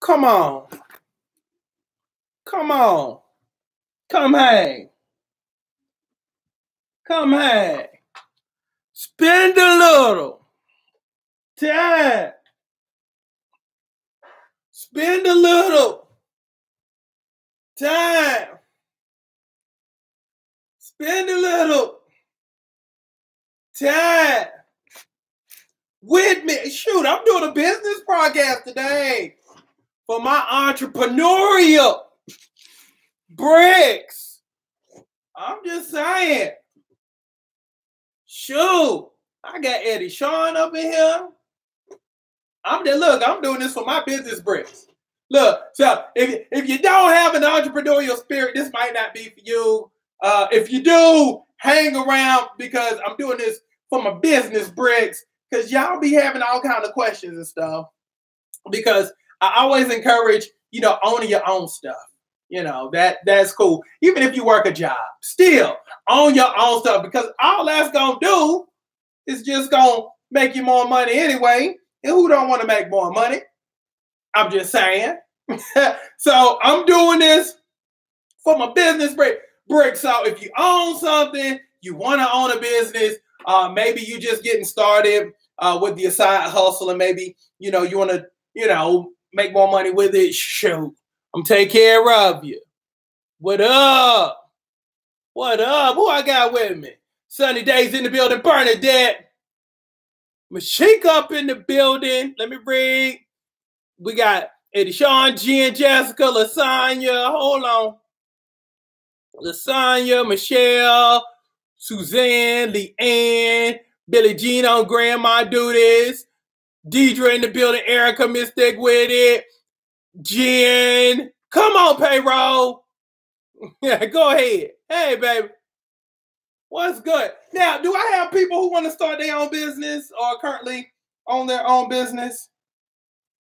Come on. Come on. Come hang. Come hang. Spend a little time. Spend a little time. Spend a little time with me. Shoot, I'm doing a business podcast today for my entrepreneurial bricks. I'm just saying. Shoot, I got Eddie Sean up in here. I'm doing this for my business bricks. Look, so if you don't have an entrepreneurial spirit, this might not be for you. If you do, hang around because I'm doing this for my business bricks because y'all be having all kinds of questions and stuff. Because I always encourage, owning your own stuff. That's cool. Even if you work a job, still own your own stuff because all that's going to do is just going to make you more money anyway. And who don't want to make more money? I'm just saying. So I'm doing this for my business brick. So if you own something, you want to own a business, maybe you just getting started with your side hustle and maybe, you want to, make more money with it. Shoot, I'm taking care of you. What up? What up? Who I got with me? Sunny Days in the building, Bernadette. Mashik up in the building. Let me read. We got Eddie Sean, Jen, Jessica, Lasagna. Hold on. Lasagna, Michelle, Suzanne, Leanne, Billie Jean on Grandma Do This. Deidre in the building, Erica, Mystic with it. Jen. Come on, payroll. Yeah, go ahead. Hey, baby. What's good? Now, do I have people who want to start their own business or currently own their own business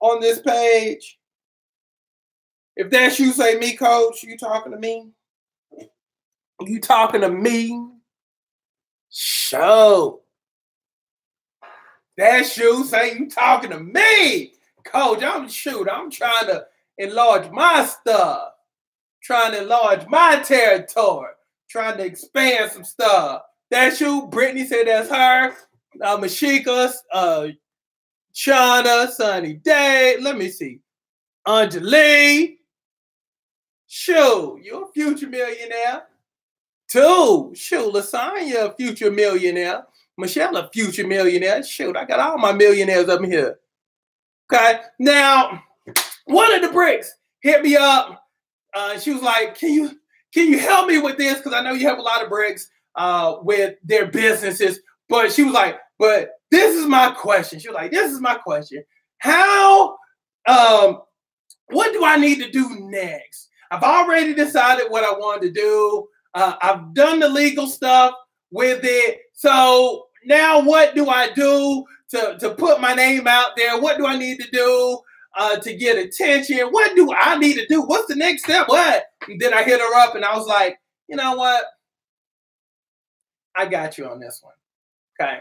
on this page? If that's you, say me, coach. You talking to me? You talking to me? Show. That's you, say you talking to me. Coach, I'm trying to enlarge my stuff. Trying to enlarge my territory. Trying to expand some stuff. That's you. Brittany said that's her. Mashika, Shauna, Sunny Day. Let me see. Anjali. Shoot, you're a future millionaire. Two. Shoot, Lasagna, a future millionaire. Michelle, a future millionaire. Shoot, I got all my millionaires up here. Okay. Now, one of the bricks hit me up. She was like, Can you help me with this? Because I know you have a lot of bricks with their businesses. But she was like, but this is my question. She was like, this is my question. How, what do I need to do next? I've already decided what I want to do. I've done the legal stuff with it. So now what do I do to put my name out there? What do I need to do to get attention? What do I need to do? What's the next step? What? And then I hit her up and I was like, you know what? I got you on this one. Okay.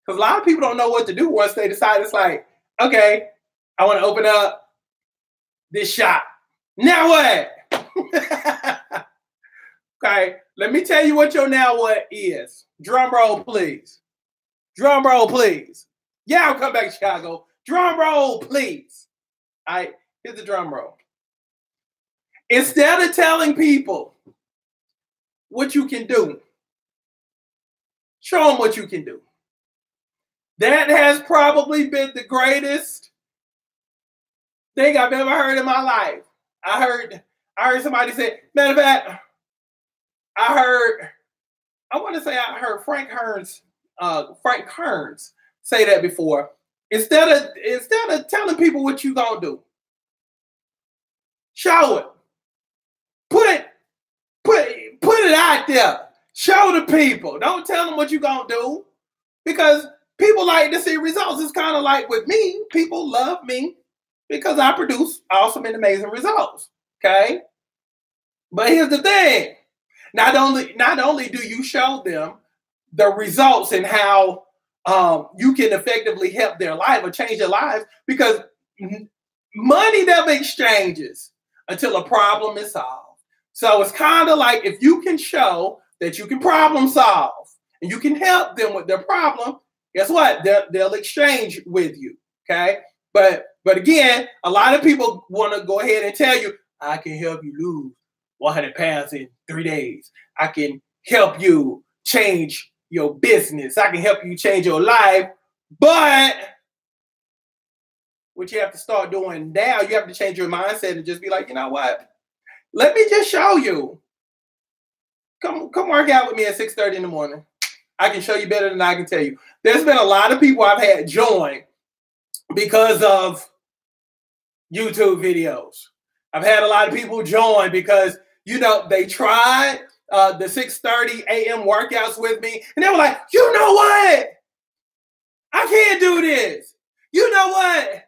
Because a lot of people don't know what to do once they decide. It's like, okay, I want to open up this shop. Now what? Okay. Let me tell you what your now what is. Drum roll, please. Drum roll, please. Yeah, I'll come back to Chicago. Drum roll, please. All right, here's the drum roll. Instead of telling people what you can do, show them what you can do. That has probably been the greatest thing I've ever heard in my life. I heard somebody say, matter of fact, I want to say I heard Frank Kearns say that before. Instead of telling people what you gonna do, show it. Put it out there. Show the people. Don't tell them what you gonna do. Because people like to see results. It's kind of like with me. People love me because I produce awesome and amazing results. Okay? But here's the thing. Not only do you show them the results and how you can effectively help their life or change their lives, because money money never exchanges until a problem is solved. So it's kind of like if you can show that you can problem solve and you can help them with their problem, guess what? They'll exchange with you. Okay. But again, a lot of people want to go ahead and tell you, I can help you lose 100 pounds in 3 days. I can help you change your business. I can help you change your life. But what you have to start doing now, you have to change your mindset and just be like, you know what? Let me just show you. Come work out with me at 6:30 in the morning. I can show you better than I can tell you. There's been a lot of people I've had join because of YouTube videos. I've had a lot of people join because, you know, they tried the 6:30 a.m. workouts with me. And they were like, you know what? I can't do this. You know what?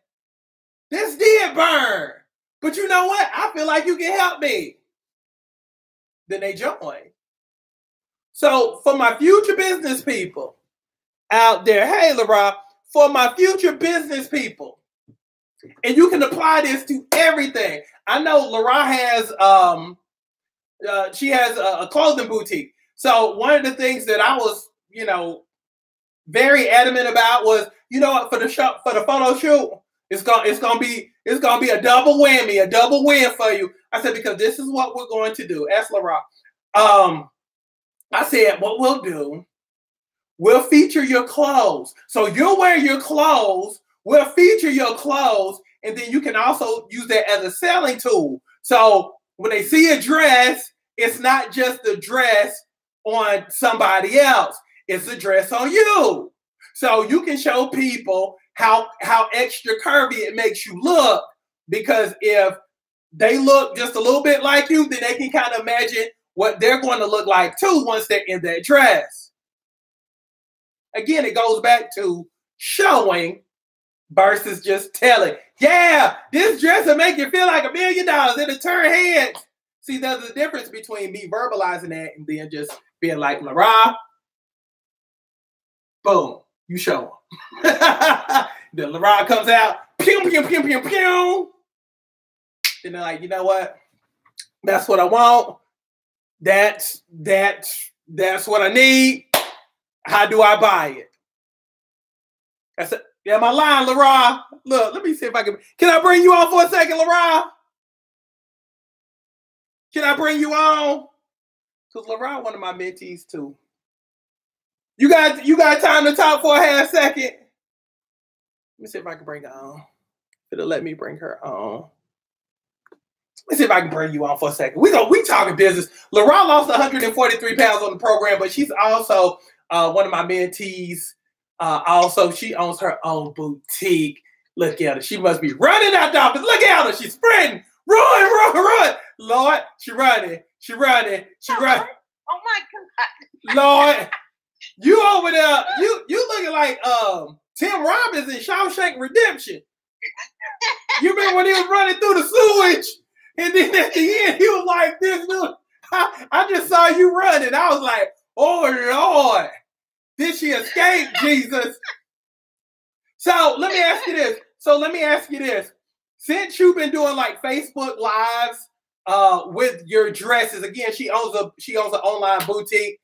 This did burn. But you know what? I feel like you can help me. Then they join. So for my future business people out there, hey, Lara, for my future business people, and you can apply this to everything. I know Lara has, she has a clothing boutique. So one of the things that I was, you know, very adamant about was, you know what, for the photo shoot, it's gonna be a double whammy, a double win for you. I said, because this is what we're going to do. Ask Lara. I said, what we'll do, we'll feature your clothes. So you'll wear your clothes, we'll feature your clothes, and then you can also use that as a selling tool. So when they see a dress, it's not just the dress on somebody else. It's a dress on you. So you can show people how extra curvy it makes you look, because if they look just a little bit like you, then they can kind of imagine what they're going to look like too once they're in that dress. Again, it goes back to showing versus just telling. Yeah, this dress will make you feel like $1 million. It'll turn heads. See, there's a difference between me verbalizing that and then just being like, Lara, boom, you show them. Then Lara comes out, pew, pew, pew, pew, pew. Then they're like, you know what? That's what I want. That's what I need. How do I buy it? I said, yeah, my line, Lara. Look, let me see if I can I bring you on for a second, Lara? Can I bring you on? Because Lara, one of my mentees too. You got time to talk for a half second? Let me see if I can bring her on. It'll let me bring her on. Let me see if I can bring you on for a second. We talking business. Lara lost 143 pounds on the program, but she's also one of my mentees. Also, she owns her own boutique. Look at her. She must be running out the office. Look at her. She's sprinting. Run. Lord, she running. Oh my God. Lord, you over there. You looking like Tim Robbins in Shawshank Redemption. You remember when he was running through the sewage? And then at the end, he was like this. I just saw you running. I was like, oh, Lord. Did she escape, Jesus? So let me ask you this. Since you've been doing like Facebook Lives with your dresses, again, she owns an online boutique.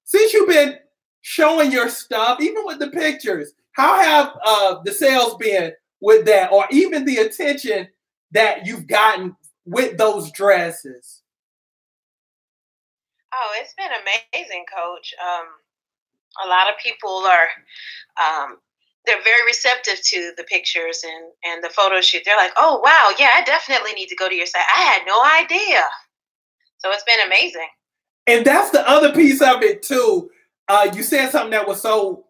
Since you've been showing your stuff, even with the pictures, how have the sales been with that, or even the attention that you've gotten with those dresses? Oh, it's been amazing, Coach. A lot of people are they're very receptive to the pictures and the photo shoot. They're like, oh, wow, yeah, I definitely need to go to your site. I had no idea. So it's been amazing. And that's the other piece of it too. You said something that was so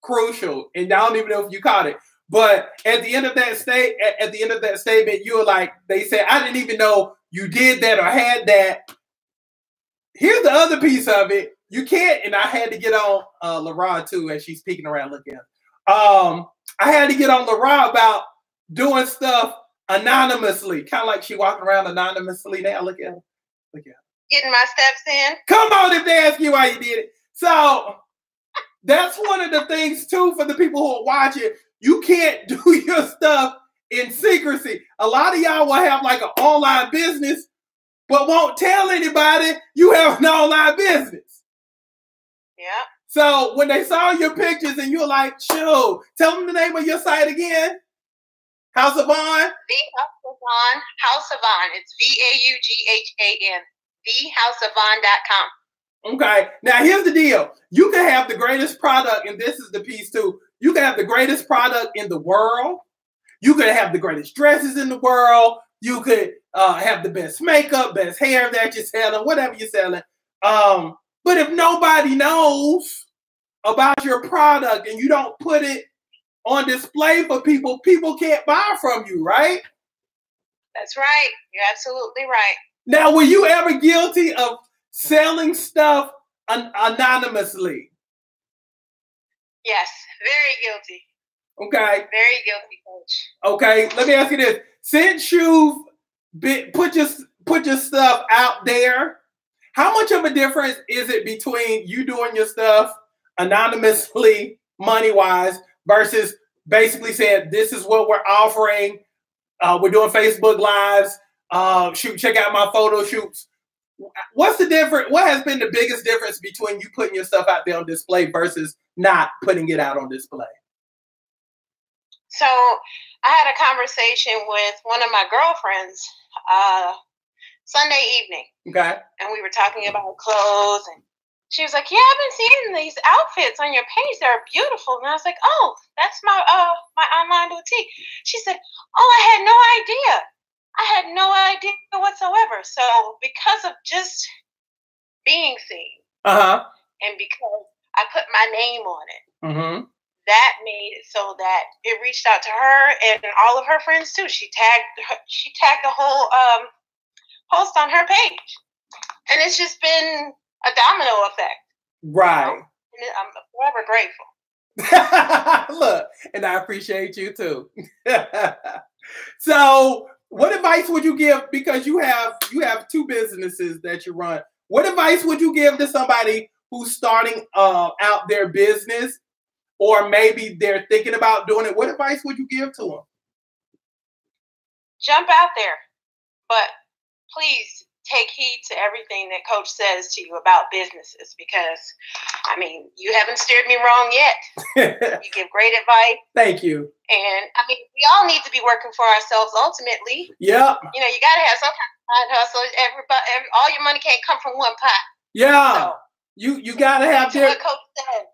crucial, and I don't even know if you caught it. But at the end of that statement, you were like, they said, I didn't even know you did that or had that. Here's the other piece of it. You can't, and I had to get on Lara too, as she's peeking around looking at her. I had to get on Lara about doing stuff anonymously, kind of like she walking around anonymously now. Look at her. Getting my steps in. Come on, if they ask you why you did it. So that's one of the things too for the people who are watching. You can't do your stuff in secrecy. A lot of y'all will have like an online business, but won't tell anybody you have an online business. Yeah. So when they saw your pictures and you're like, "Show," tell them the name of your site again. House of On. The House of On. House of On. It's VAUGHAN. TheHouseofOn.com. Okay. Now here's the deal. You can have the greatest product, and this is the piece too. You can have the greatest product in the world. You could have the greatest dresses in the world. You could have the best makeup, best hair that you're selling, whatever you're selling. But if nobody knows about your product and you don't put it on display for people, people can't buy from you, right? That's right. You're absolutely right. Now, were you ever guilty of selling stuff anonymously? Yes, very guilty. Okay. Very guilty, Coach. Okay, let me ask you this. Since you've put your stuff out there, how much of a difference is it between you doing your stuff anonymously, money-wise, versus basically saying, this is what we're offering, we're doing Facebook Lives, check out my photo shoots. What's the difference? What has been the biggest difference between you putting your stuff out there on display versus not putting it out on display? So I had a conversation with one of my girlfriends Sunday evening. Okay. And we were talking about clothes, and she was like, "Yeah, I've been seeing these outfits on your page. They're beautiful." And I was like, "Oh, that's my online boutique." She said, "Oh, I had no idea. I had no idea whatsoever." So because of just being seen, and because I put my name on it, that made it so that it reached out to her and all of her friends too. She tagged the whole post on her page, and it's just been a domino effect. Right. And I'm forever grateful. Look, and I appreciate you too. So, what advice would you give? Because you have two businesses that you run. What advice would you give to somebody who's starting out their business, or maybe they're thinking about doing it? What advice would you give to them? Jump out there, but please take heed to everything that Coach says to you about businesses, because, I mean, you haven't steered me wrong yet. You give great advice. Thank you. And, I mean, we all need to be working for ourselves ultimately. Yeah. You know, you got to have some kind of side hustle. All your money can't come from one pot. Yeah. So, you got to have what Coach said.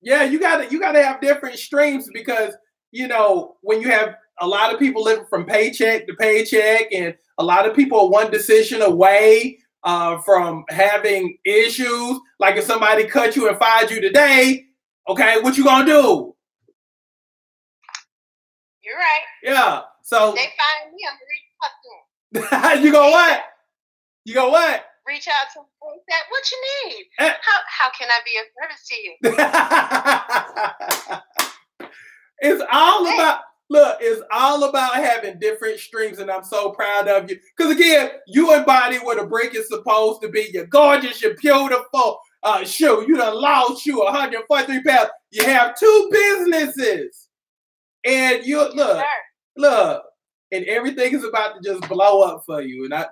Yeah, you got to have different streams, because, you know, when you have a lot of people living from paycheck to paycheck, and a lot of people are one decision away from having issues. Like if somebody cut you and fired you today, okay, what you gonna do? You're right. Yeah. So they find me, I'm gonna reach out to them. You go what? You go what? Reach out to them and say, what you need? How can I be of service to you? It's all about. Look, it's all about having different streams, and I'm so proud of you. Because, again, you embody what a brick is supposed to be. You're gorgeous, you're beautiful. You done lost 143 pounds. You have two businesses. And look, and everything is about to just blow up for you. And I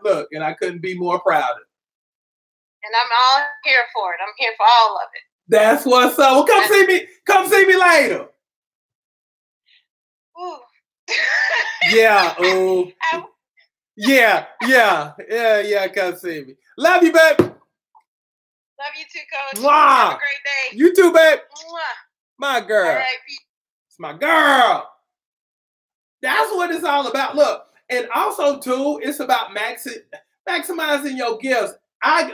couldn't be more proud of it. And I'm all here for it. I'm here for all of it. That's what's up. Well, come see me later. Ooh. Yeah, ooh. Yeah, come see me. Love you, babe. Love you too, Coach. Mwah. Have a great day. You too, babe. Mwah. My girl. All right, peace. It's my girl. That's what it's all about. Look, and also, too, it's about maximizing your gifts. I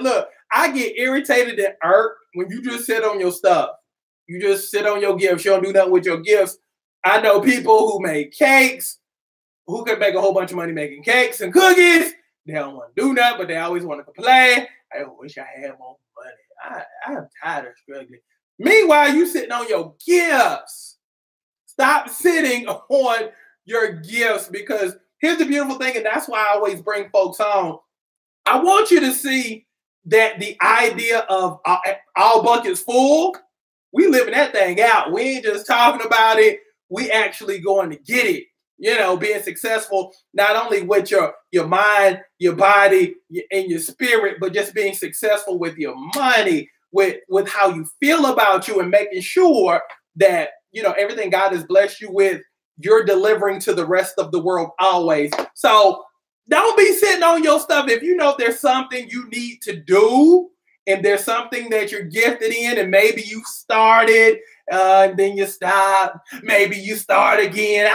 get irritated and irked when you just sit on your stuff. You just sit on your gifts. You don't do nothing with your gifts. I know people who make cakes, who can make a whole bunch of money making cakes and cookies. They don't want to do nothing, but they always want to complain. I wish I had more money. I'm tired of struggling. Meanwhile, you sitting on your gifts. Stop sitting on your gifts, because here's the beautiful thing, and that's why I always bring folks on. I want you to see that the idea of all buckets full, we living that thing out. We ain't just talking about it. We actually going to get it. being successful, not only with your mind, your body, and your spirit, but just being successful with your money, with how you feel about you, and making sure that, everything God has blessed you with, you're delivering to the rest of the world always. So don't be sitting on your stuff. If you know there's something you need to do, and there's something that you're gifted in, and maybe you started, and then you stop. Maybe you start again,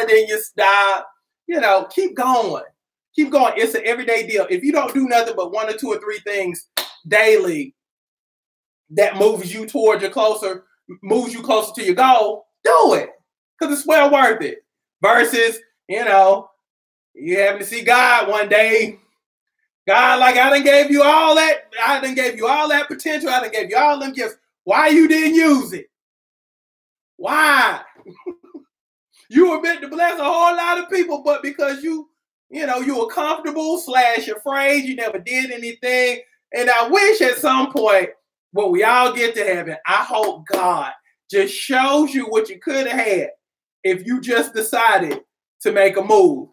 then you stop. Keep going. Keep going. It's an everyday deal. If you don't do nothing but 1 or 2 or 3 things daily that moves you closer to your goal, do it. Because it's well worth it. Versus, you having to see God one day. God, like, I done gave you all that. I done gave you all that potential. I done gave you all them gifts. Why you didn't use it? Why? You were meant to bless a whole lot of people, but because you were comfortable / afraid, you never did anything. And I wish at some point, when we all get to heaven, I hope God just shows you what you could have had if you just decided to make a move.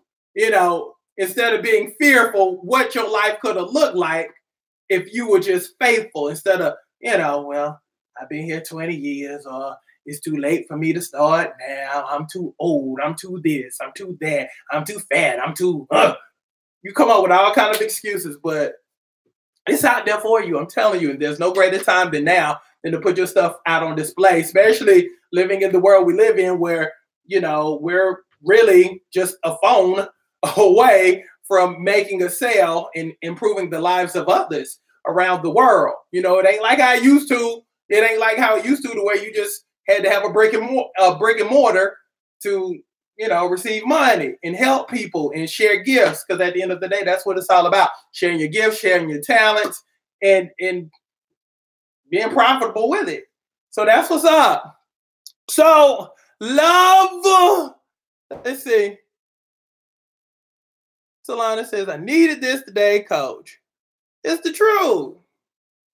Instead of being fearful, what your life could have looked like if you were just faithful, instead of, well, I've been here 20 years, or it's too late for me to start now. I'm too old. I'm too this. I'm too that. I'm too fat. I'm too, You come up with all kinds of excuses, but it's out there for you. I'm telling you, and there's no greater time than now than to put your stuff out on display, especially living in the world we live in, where, we're really just a phone away from making a sale and improving the lives of others around the world. It ain't like how it used to. It ain't like how it used to, the way you just had to have a brick and mortar to, receive money and help people and share gifts. Because at the end of the day, that's what it's all about. Sharing your gifts, sharing your talents, and being profitable with it. So that's what's up. So love. Let's see. Solana says, I needed this today, coach. It's the truth.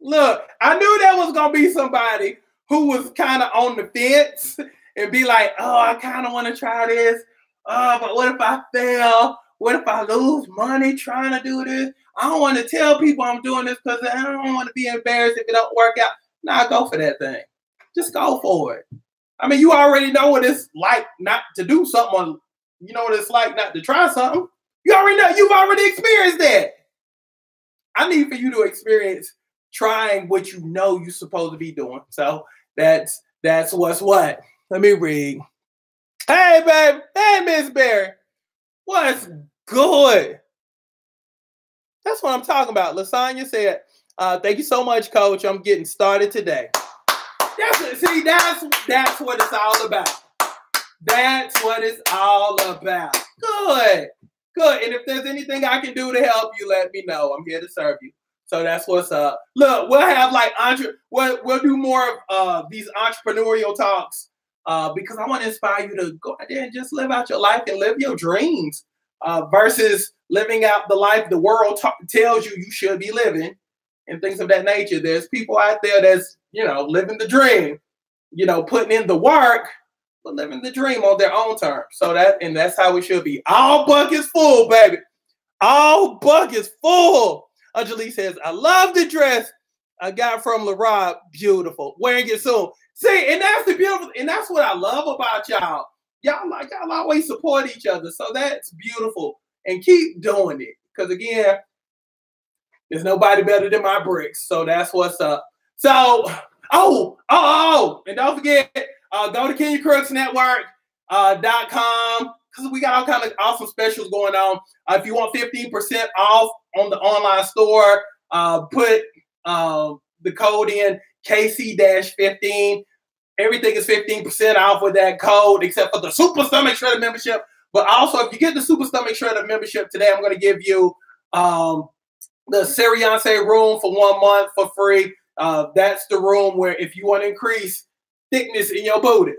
Look, I knew there was going to be somebody who was kind of on the fence and be like, oh, I kind of want to try this. Oh, but what if I fail? What if I lose money trying to do this? I don't want to tell people I'm doing this because I don't want to be embarrassed if it don't work out. Nah, go for that thing. Just go for it. I mean, you already know what it's like not to do something. You know what it's like not to try something. You already know. You've already experienced that. I need for you to experience trying what you know you're supposed to be doing. So that's what's what. Let me read. Hey, babe. Hey, Miss Barry. What's good? That's what I'm talking about. Lasagna said, thank you so much, coach. I'm getting started today. That's what it's all about. That's what it's all about. Good. And if there's anything I can do to help you, let me know. I'm here to serve you. So that's what's up. Look, we'll have we'll do more of these entrepreneurial talks because I want to inspire you to go out there and just live out your life and live your dreams versus living out the life the world tells you should be living and things of that nature. There's people out there that's, living the dream, putting in the work, but living the dream on their own terms. So that's how it should be. All buckets full, baby. All buckets full. Anjali says, I love the dress I got from LaRob. Beautiful. Wearing it soon. See, and that's the beautiful, and that's what I love about y'all. Y'all always support each other. So that's beautiful. And keep doing it. Because again, there's nobody better than my bricks. So that's what's up. So, and don't forget, go to KenyaCrooksNetwork.com because we got all kinds of awesome specials going on. If you want 15% off on the online store, put the code in KC-15. Everything is 15% off with that code, except for the Super Stomach Shredder membership. But also, if you get the Super Stomach Shredder membership today, I'm going to give you the Seriance room for 1 month for free. That's the room where if you want to increase thickness in your booty,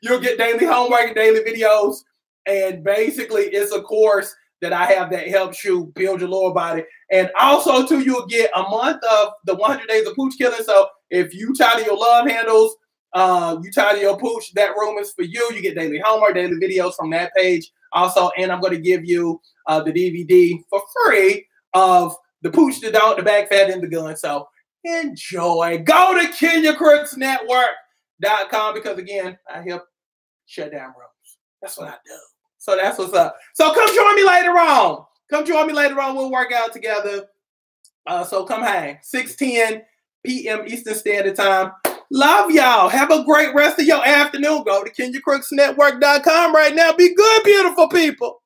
you'll get daily homework and daily videos. And basically, it's a course that I have that helps you build your lower body. And also, too, you'll get a month of the 100 Days of Pooch Killing. So if you tired of your love handles You tired of your pooch, that room is for you. You get daily homework, daily videos from that page. Also, and I'm going to give you the DVD for free of the pooch, the dog, the bag fat, and the gun. So enjoy. Go to KenyaCrooksNetwork.com because, again, I help shut down rooms. That's what I do. So that's what's up. So come join me later on. Come join me later on. We'll work out together. So come hang. 6:10 p.m. Eastern Standard Time. Love y'all. Have a great rest of your afternoon. Go to KenyaCrooksNetwork.com right now. Be good, beautiful people.